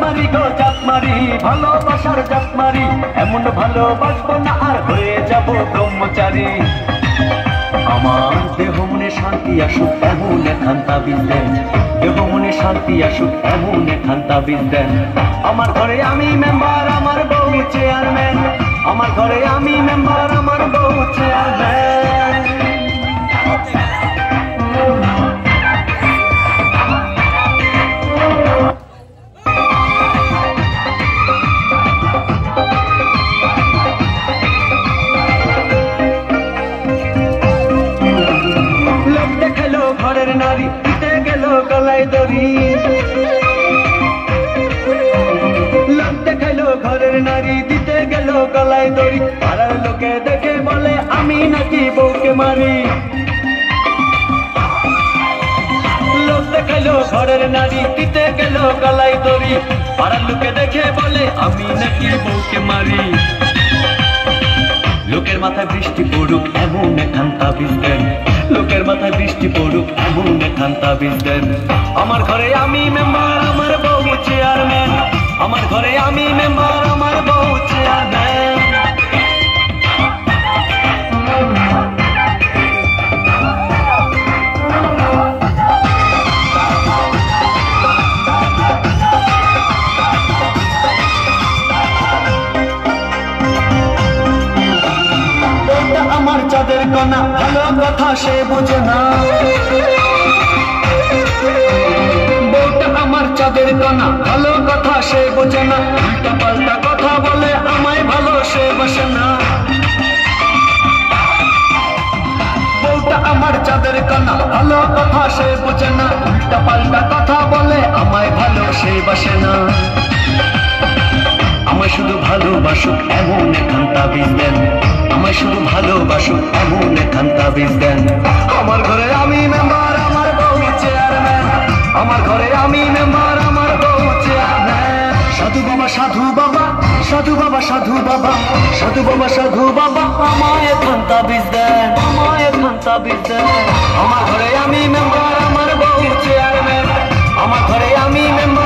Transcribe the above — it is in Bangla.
মারি গো জাত মারি, ভালোবাসার জাত মারি, এমন ভালোবাসবো না আর হয়ে যাব ব্রহ্মচারী। আমার দেহ মনে শান্তি আসুক এমন এখান তাবিজ দেন, দেহ মনে শান্তি আসুক এমন এখান তাবিজ দেন। আমার ঘরে আমি মেম্বার, আমার বউ চেয়ারম্যান, আমার ঘরে আমি মেম্বার, আমার বউ চেয়ারম্যান। ঘরের নারী দিতে গেল গলায় দড়ি, লোক দেখাইলো ঘরের নারী দিতে গেল গলায় দড়ি, পাড়ার লোকে দেখে বলে আমি নাকি বউকে মারি। লোক দেখাইলো ঘরের নারী দিতে গেল গলায় দড়ি, পাড়ার লোকে দেখে বলে আমি নাকি বউকে মারি। লোকের মাথায় বৃষ্টি পড়ুক এমন এখান তাবিজ দেন, লোকের মাথায় বৃষ্টি পড়ুক এমন এখান তাবিজ দেন। আমার ঘরে আমি মেম্বার, আমার বউ চেয়ারম্যান, আমার ঘরে আমি মেম্বার, আমার বউ চেয়ারম্যান। আমার চাঁদের কণা ভালো কথা সে বোঝে না, বউটা আমার চাঁদের কণা ভালো কথা সে বোঝে না, উল্টা পাল্টা কথা বলে আমায় ভালো সে বসে না। বউটা আমার চাঁদের কণা ভালো কথা সে বোঝে না, উল্টা পাল্টা কথা বলে আমায় ভালো সে বসে না। আমায় শুধু ভালোবাসুক এমন এখান তাবিজ দেন, আমায় শুধু ভালোবাসুক এমন এখান তাবিজ দেন। আমার ঘরে আমি মেম্বার, আমার বউ চেয়ারম্যান, আমার ঘরে আমি মেম্বার, আমার বউ চেয়ারম্যান। সাধু বাবা সাধু বাবা, সাধু বাবা সাধু বাবা, সাধু বাবা সাধু বাবা, আমায় এখান তাবিজ দেন, আমায় এখান তাবিজ দেন। আমার ঘরে আমি মেম্বার, আমার বউ চেয়ারম্যান, আমার ঘরে আমি মেম্বার।